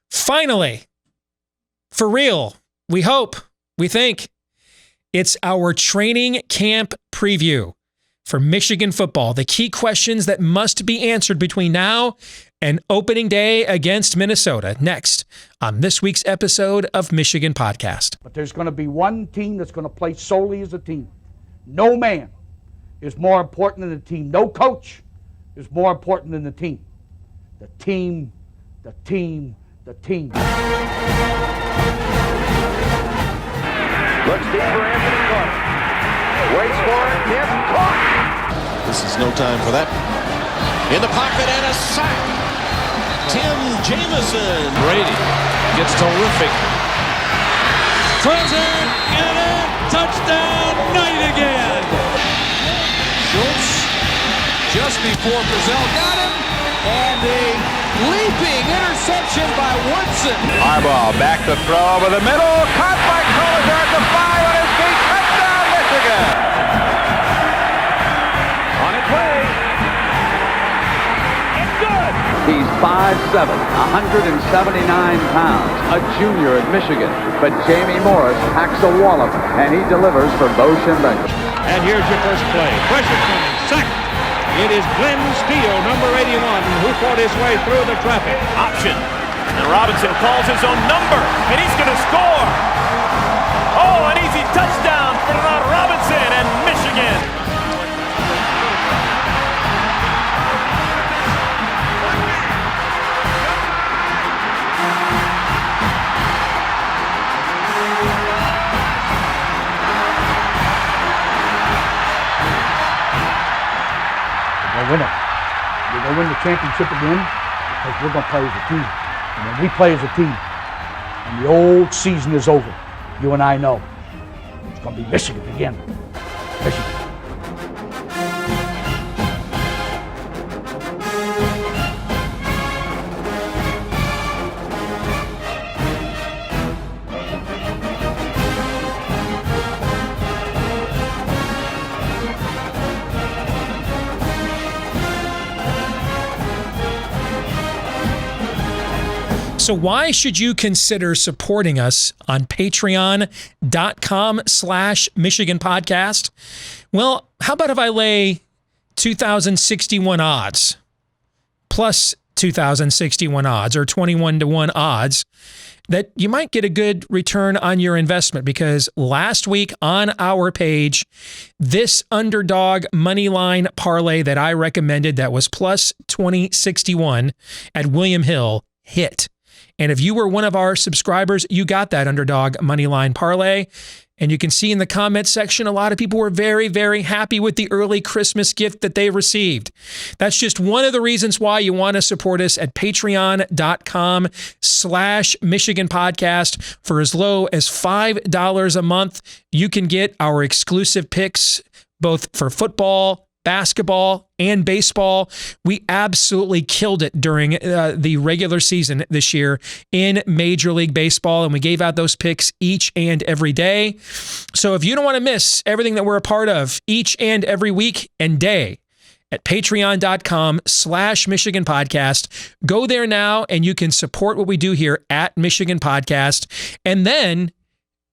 Finally, for real, we hope, we think, it's our training camp preview for Michigan football. The key questions that must be answered between now and opening day against Minnesota. Next on this week's episode of Michigan Podcast. But there's going to be one team that's going to play solely as a team. No man is more important than the team. No coach is more important than the team. The team, the team, the team. Looks deep for Anthony Clark. Waits for it. Hit. Caught. This is no time for that. In the pocket and a sack. Tim Jamison. Brady gets terrific. Throws it. And a touchdown. Knight again. Schultz just before Brazil got him. And a leaping interception by Woodson. Harbaugh back to throw over the middle. Caught by Collier at the 5 on his feet. Touchdown, Michigan. On its way. It's good. He's 5'7", 179 pounds, a junior at Michigan. But Jamie Morris packs a wallop, and he delivers for Bo Schembechler. And here's your first play. Pressure coming. Sack. It is Glenn Steele, number 81, who fought his way through the traffic. Option. And Robinson calls his own number, and he's going to score. Oh, an easy touchdown for Robinson and Michigan. Win it. We're going to win the championship again because we're going to play as a team. And when we play as a team and the old season is over, you and I know it's going to be Michigan again. Michigan. So why should you consider supporting us on patreon.com/Michigan Podcast? Well, how about if I lay 2,061 odds plus 2,061 odds or 21-1 odds that you might get a good return on your investment? Because last week on our page, this underdog money line parlay that I recommended that was plus 2061 at William Hill hit. And if you were one of our subscribers, you got that underdog moneyline parlay. And you can see in the comment section, a lot of people were very, very happy with the early Christmas gift that they received. That's just one of the reasons why you want to support us at patreon.com/Michigan Podcast. For as low as $5 a month, you can get our exclusive picks, both for football, basketball, and baseball. We absolutely killed it during the regular season this year in Major League Baseball, and we gave out those picks each and every day. So if you don't want to miss everything that we're a part of each and every week and day at patreon.com/Michigan Podcast, go there now and you can support what we do here at Michigan Podcast, and then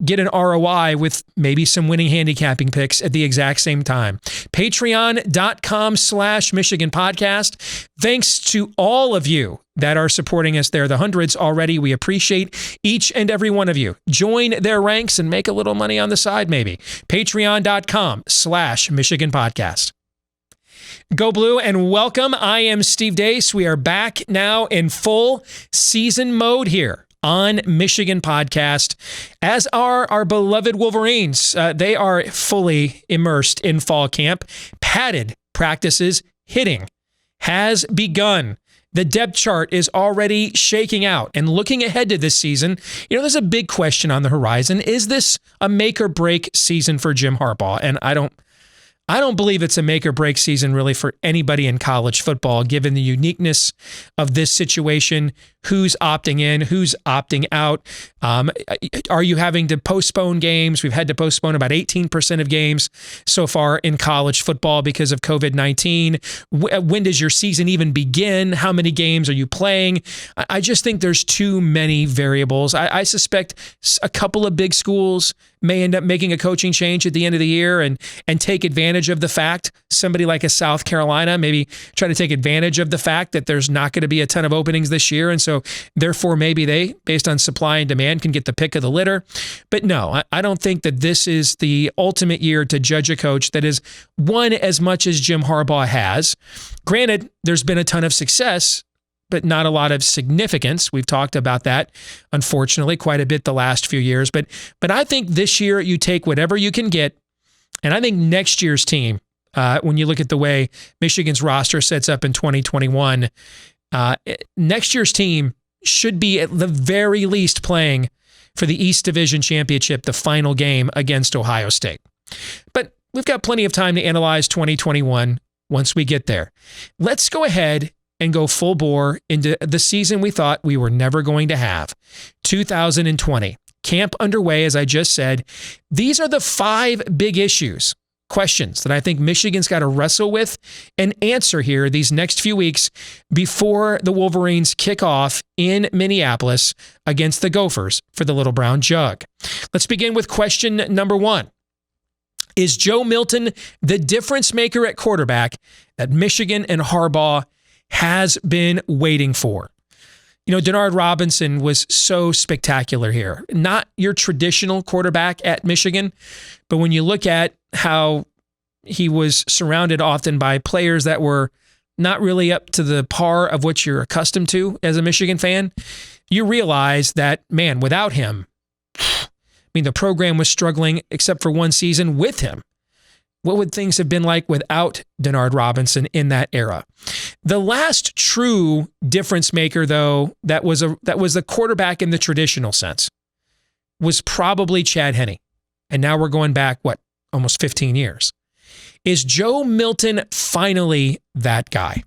get an ROI with maybe some winning handicapping picks at the exact same time. Patreon.com/Michigan Podcast. Thanks to all of you that are supporting us there, the hundreds already. We appreciate each and every one of you. Join their ranks and make a little money on the side maybe. Patreon.com/Michigan Podcast. Go Blue and welcome. I am Steve Deace. We are back now in full season mode here on Michigan Podcast, as are our beloved Wolverines. They are fully immersed in fall camp. Padded practices, hitting has begun. The depth chart is already shaking out. And looking ahead to this season, there's a big question on the horizon. Is this a make or break season for Jim Harbaugh? And I don't I don't believe it's a make or break season really for anybody in college football, given the uniqueness of this situation. Who's opting in? Who's opting out? Are you having to postpone games? We've had to postpone about 18% of games so far in college football because of COVID-19. When does your season even begin? How many games are you playing? I just think there's too many variables. I suspect a couple of big schools may end up making a coaching change at the end of the year and take advantage of the fact, somebody like a South Carolina, maybe try to take advantage of the fact that there's not going to be a ton of openings this year. And so therefore, maybe they, based on supply and demand, can get the pick of the litter. But no, I don't think that this is the ultimate year to judge a coach that has won as much as Jim Harbaugh has. Granted, there's been a ton of success, but not a lot of significance. We've talked about that, unfortunately, quite a bit the last few years. But I think this year you take whatever you can get. And I think next year's team, when you look at the way Michigan's roster sets up in 2021, next year's team should be at the very least playing for the East Division Championship, the final game against Ohio State. But we've got plenty of time to analyze 2021 once we get there. Let's go ahead and go full bore into the season we thought we were never going to have. 2020. Camp underway, as I just said. These are the 5 big questions that I think Michigan's got to wrestle with and answer here these next few weeks before the Wolverines kick off in Minneapolis against the Gophers for the Little Brown Jug. Let's begin with question number 1. Is Joe Milton the difference maker at quarterback that Michigan and Harbaugh has been waiting for? You know, Denard Robinson was so spectacular here. Not your traditional quarterback at Michigan, but when you look at how he was surrounded often by players that were not really up to the par of what you're accustomed to as a Michigan fan, you realize that, man, without him, I mean, the program was struggling except for one season with him. What would things have been like without Denard Robinson in that era? The last true difference maker, though, that was the quarterback in the traditional sense, was probably Chad Henne. And now we're going back, almost 15 years. Is Joe Milton finally that guy?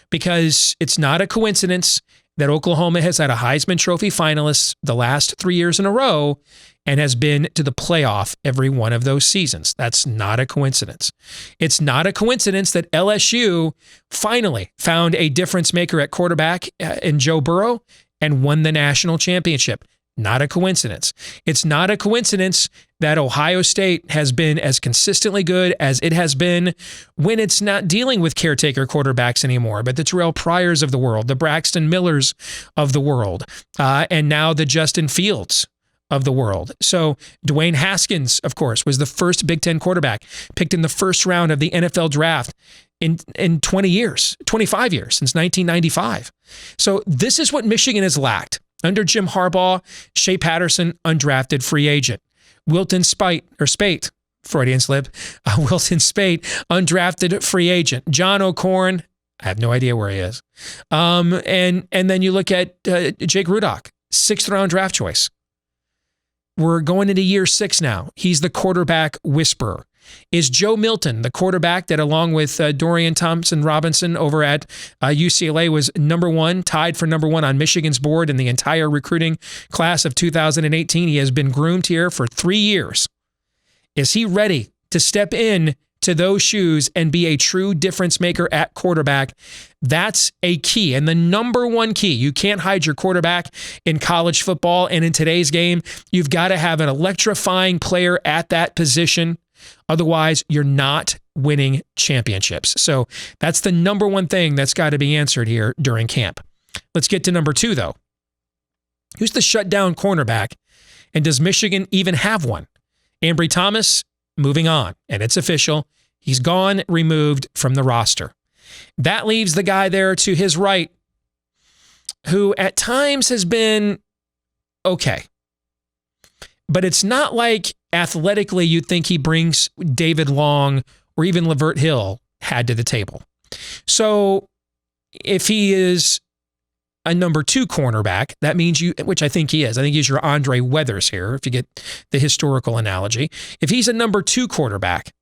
Because it's not a coincidence that Oklahoma has had a Heisman Trophy finalist the last 3 years in a row and has been to the playoff every one of those seasons. That's not a coincidence. It's not a coincidence that LSU finally found a difference maker at quarterback in Joe Burrow and won the national championship. Not a coincidence. It's not a coincidence that Ohio State has been as consistently good as it has been when it's not dealing with caretaker quarterbacks anymore, but the Terrell Pryors of the world, the Braxton Millers of the world, and now the Justin Fields of the world. So Dwayne Haskins, of course, was the first Big Ten quarterback picked in the first round of the NFL draft in 25 years, since 1995. So this is what Michigan has lacked. Under Jim Harbaugh, Shea Patterson, undrafted free agent. Wilton Spate, Freudian slip. Wilton Spate, undrafted free agent. John O'Corn, I have no idea where he is. And then you look at Jake Rudock, 6th round draft choice. We're going into year 6 now. He's the quarterback whisperer. Is Joe Milton the quarterback that, along with Dorian Thompson-Robinson over at UCLA, was tied for number 1 on Michigan's board in the entire recruiting class of 2018? He has been groomed here for 3 years. Is he ready to step in to those shoes and be a true difference maker at quarterback? That's a key. And the number 1 key, you can't hide your quarterback in college football. And in today's game, you've got to have an electrifying player at that position. Otherwise, you're not winning championships. So that's the number 1 thing that's got to be answered here during camp. Let's get to number 2, though. Who's the shutdown cornerback? And does Michigan even have one? Ambry Thomas, moving on. And it's official. He's gone, removed from the roster. That leaves the guy there to his right, who at times has been okay. But it's not like athletically you'd think he brings David Long or even Lavert Hill had to the table. So if he is a number 2 cornerback, that means which I think he is. I think he's your Andre Weathers here, if you get the historical analogy. If he's a number 2 quarterback,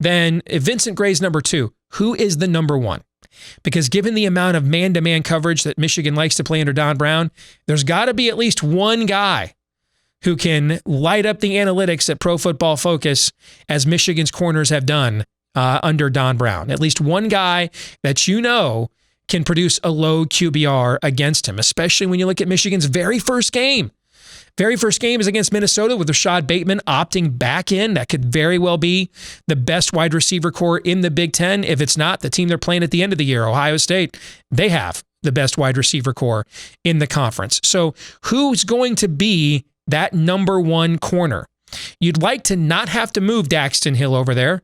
then if Vincent Gray's number 2, who is the number 1? Because given the amount of man-to-man coverage that Michigan likes to play under Don Brown, there's got to be at least one guy who can light up the analytics at Pro Football Focus as Michigan's corners have done under Don Brown. At least one guy that you know can produce a low QBR against him, especially when you look at Michigan's very first game. Very first game is against Minnesota with Rashad Bateman opting back in. That could very well be the best wide receiver core in the Big Ten. If it's not, the team they're playing at the end of the year, Ohio State, they have the best wide receiver core in the conference. So who's going to be that number 1 corner? You'd like to not have to move Daxton Hill over there,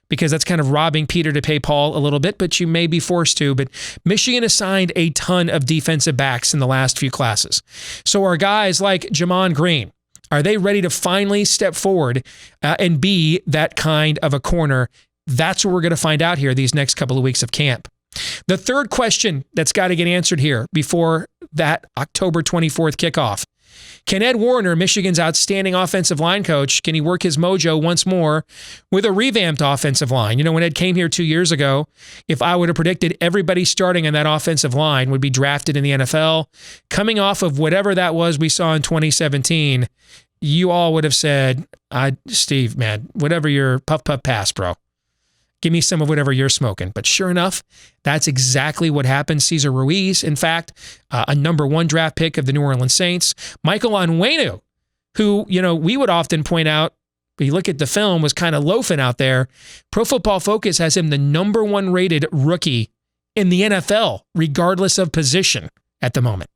because that's kind of robbing Peter to pay Paul a little bit, but you may be forced to. But Michigan assigned a ton of defensive backs in the last few classes. So are guys like Jamon Green, are they ready to finally step forward and be that kind of a corner? That's what we're going to find out here these next couple of weeks of camp. The third question that's got to get answered here before that October 24th kickoff. Can Ed Warinner, Michigan's outstanding offensive line coach, can he work his mojo once more with a revamped offensive line? You know, when Ed came here 2 years ago, if I would have predicted everybody starting on that offensive line would be drafted in the NFL, coming off of whatever that was we saw in 2017, you all would have said, Steve, man, whatever your puff pass, bro. Give me some of whatever you're smoking. But sure enough, that's exactly what happened. Cesar Ruiz, in fact, a number 1 draft pick of the New Orleans Saints. Michael Onwenu, who, you know, we would often point out, when you look at the film, was kind of loafing out there. Pro Football Focus has him the number 1 rated rookie in the NFL, regardless of position at the moment.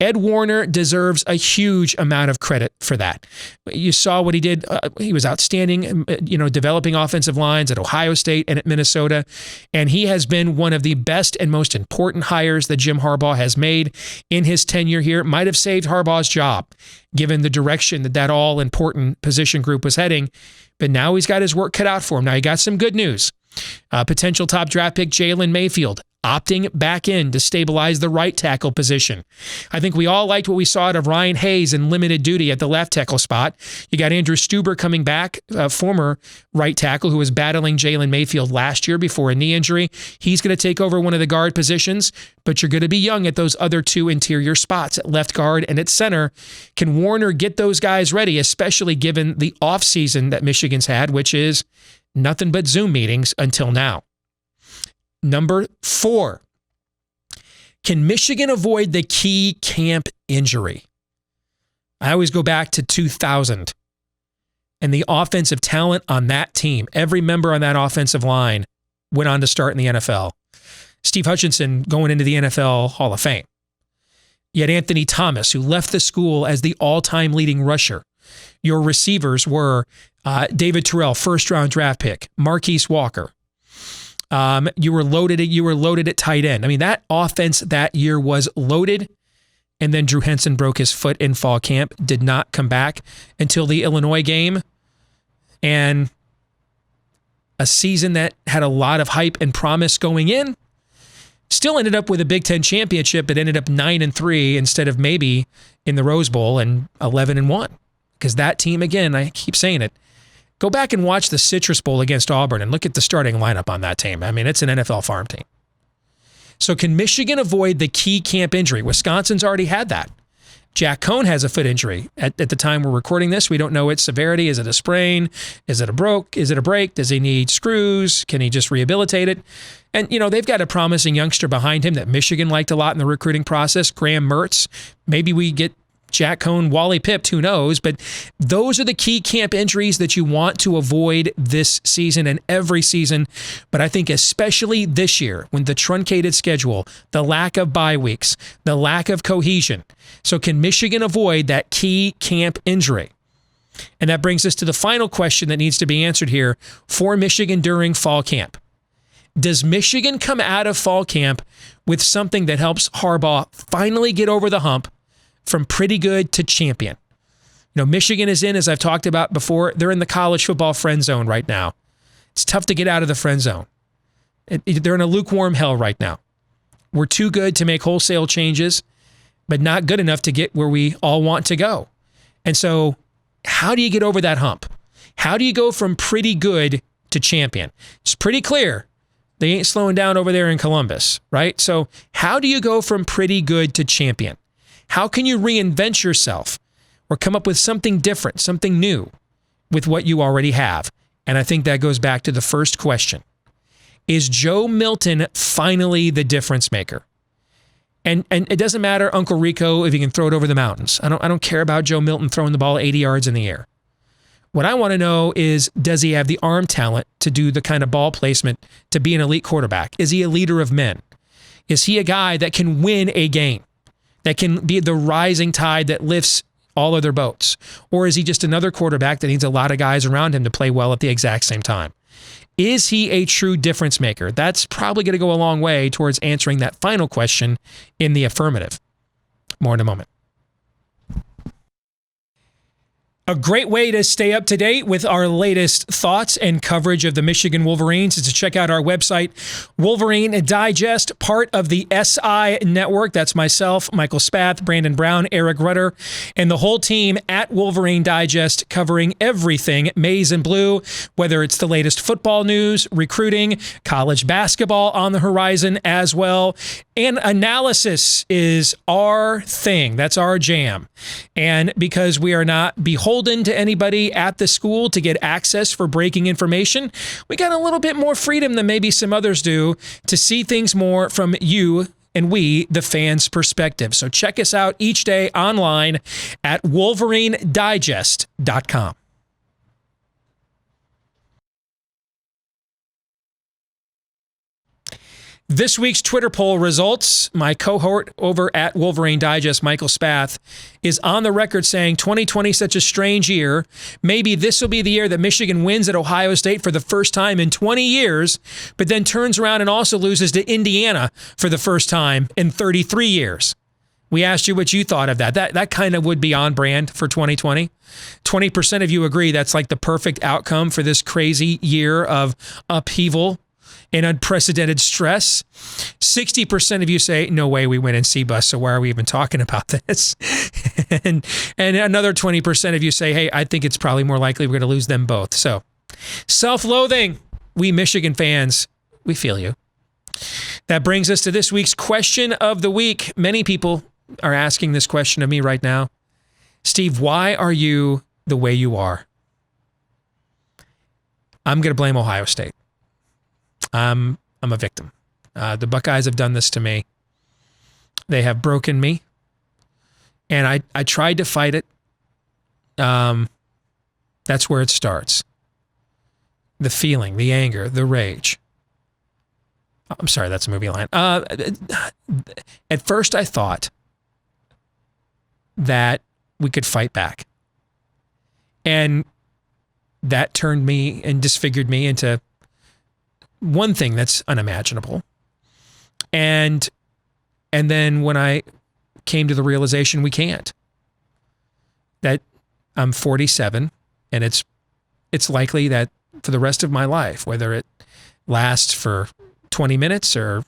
Ed Warinner deserves a huge amount of credit for that. You saw what he did. He was outstanding, developing offensive lines at Ohio State and at Minnesota. And he has been one of the best and most important hires that Jim Harbaugh has made in his tenure here. Might have saved Harbaugh's job, given the direction that all-important position group was heading. But now he's got his work cut out for him. Now he got some good news. Potential top draft pick Jalen Mayfield opting back in to stabilize the right tackle position. I think we all liked what we saw out of Ryan Hayes in limited duty at the left tackle spot. You got Andrew Stuber coming back, former right tackle who was battling Jalen Mayfield last year before a knee injury. He's going to take over one of the guard positions, but you're going to be young at those other 2 interior spots at left guard and at center. Can Warinner get those guys ready, especially given the offseason that Michigan's had, which is nothing but Zoom meetings until now? Number 4, can Michigan avoid the key camp injury? I always go back to 2000 and the offensive talent on that team. Every member on that offensive line went on to start in the NFL. Steve Hutchinson going into the NFL Hall of Fame. You had Anthony Thomas, who left the school as the all-time leading rusher. Your receivers were David Terrell, first-round draft pick, Marquise Walker. You were loaded at tight end. I mean, that offense that year was loaded. And then Drew Henson broke his foot in fall camp, did not come back until the Illinois game. And a season that had a lot of hype and promise going in, still ended up with a Big Ten championship, but ended up 9-3 instead of maybe in the Rose Bowl and 11-1. Because that team, again, I keep saying it, go back and watch the Citrus Bowl against Auburn and look at the starting lineup on that team. I mean, it's an NFL farm team. So can Michigan avoid the key camp injury? Wisconsin's already had that. Jack Cohn has a foot injury. At the time we're recording this, we don't know its severity. Is it a sprain? Is it a break? Does he need screws? Can he just rehabilitate it? And, they've got a promising youngster behind him that Michigan liked a lot in the recruiting process, Graham Mertz. Maybe we get Jack Cohn, Wally Pipped, who knows? But those are the key camp injuries that you want to avoid this season and every season. But I think especially this year, when the truncated schedule, the lack of bye weeks, the lack of cohesion. So can Michigan avoid that key camp injury? And that brings us to the final question that needs to be answered here for Michigan during fall camp. Does Michigan come out of fall camp with something that helps Harbaugh finally get over the hump from pretty good to champion? Michigan is in, as I've talked about before, they're in the college football friend zone right now. It's tough to get out of the friend zone. They're in a lukewarm hell right now. We're too good to make wholesale changes, but not good enough to get where we all want to go. And so how do you get over that hump? How do you go from pretty good to champion. It's pretty clear they ain't slowing down over there in Columbus, right? So how do you go from pretty good to champion? How can you reinvent yourself or come up with something different, something new with what you already have? And I think that goes back to the first question. Is Joe Milton finally the difference maker? And it doesn't matter, Uncle Rico, if he can throw it over the mountains. I don't care about Joe Milton throwing the ball 80 yards in the air. What I want to know is, does he have the arm talent to do the kind of ball placement to be an elite quarterback? Is he a leader of men? Is he a guy that can win a game, that can be the rising tide that lifts all other boats? Or is he just another quarterback that needs a lot of guys around him to play well at the exact same time? Is he a true difference maker? That's probably going to go a long way towards answering that final question in the affirmative. More in a moment. A great way to stay up to date with our latest thoughts and coverage of the Michigan Wolverines is to check out our website, Wolverine Digest, part of the SI Network. That's myself, Michael Spath, Brandon Brown, Eric Rutter, and the whole team at Wolverine Digest covering everything maize and blue, whether it's the latest football news, recruiting, college basketball on the horizon as well. And analysis is our thing. That's our jam. And because we are not beholden to anybody at the school to get access for breaking information, we got a little bit more freedom than maybe some others do to see things more from you and we, the fans' perspective. So check us out each day online at wolverinedigest.com. This week's Twitter poll results, my cohort over at Wolverine Digest, Michael Spath, is on the record saying 2020 is such a strange year. Maybe this will be the year that Michigan wins at Ohio State for the first time in 20 years, but then turns around and also loses to Indiana for the first time in 33 years. We asked you what you thought of that. That kind of would be on brand for 2020. 20% of you agree that's like the perfect outcome for this crazy year of upheaval and unprecedented stress. 60% of you say, no way we win in C-Bus, so why are we even talking about this? and another 20% of you say, hey, I think it's probably more likely we're going to lose them both. So self-loathing, we Michigan fans, we feel you. That brings us to this week's question of the week. Many people are asking this question of me right now. Steve, why are you the way you are? I'm going to blame Ohio State. I'm a victim. The Buckeyes have done this to me. They have broken me. And I tried to fight it. That's where it starts. The feeling, the anger, the rage. I'm sorry, that's a movie line. At first I thought that we could fight back. And that turned me and disfigured me into one thing that's unimaginable. And then when I came to the realization we can't, that I'm 47 and it's likely that for the rest of my life, whether it lasts for 20 minutes or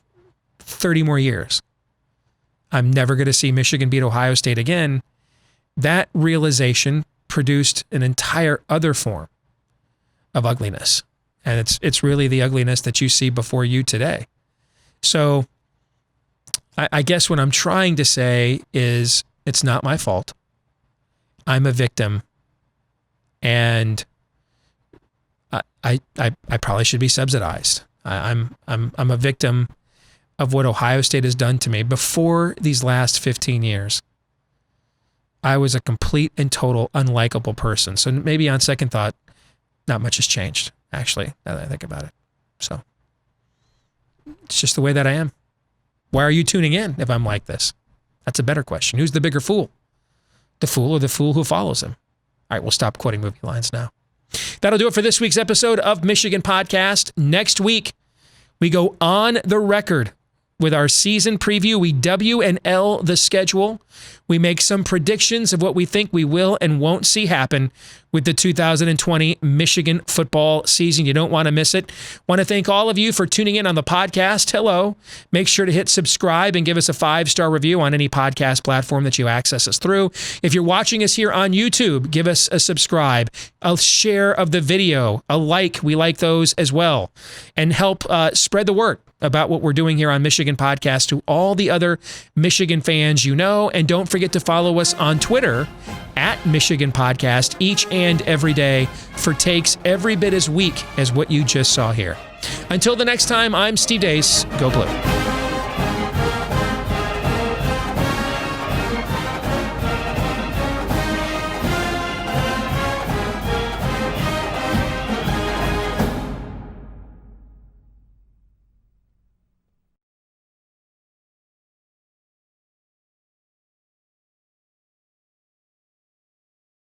30 more years, I'm never going to see Michigan beat Ohio State again. That realization produced an entire other form of ugliness. And it's really the ugliness that you see before you today. So I guess what I'm trying to say is it's not my fault. I'm a victim. And I probably should be subsidized. I'm a victim of what Ohio State has done to me. Before these last 15 years, I was a complete and total unlikable person. So maybe on second thought, not much has changed, actually, now that I think about it. So it's just the way that I am. Why are you tuning in if I'm like this? That's a better question. Who's the bigger fool? The fool or the fool who follows him? All right, we'll stop quoting movie lines now. That'll do it for this week's episode of Michigan Podcast. Next week, we go on the record with our season preview. We W and L the schedule. We make some predictions of what we think we will and won't see happen with the 2020 Michigan football season. You don't want to miss it. Want to thank all of you for tuning in on the podcast. Hello. Make sure to hit subscribe and give us a 5-star review on any podcast platform that you access us through. If you're watching us here on YouTube, give us a subscribe, a share of the video, a like. We like those as well. And help spread the word about what we're doing here on Michigan Podcast to all the other Michigan fans you know. And don't forget to follow us on Twitter at Michigan Podcast each and every day for takes every bit as weak as what you just saw here. Until the next time, I'm Steve Deace. Go Blue.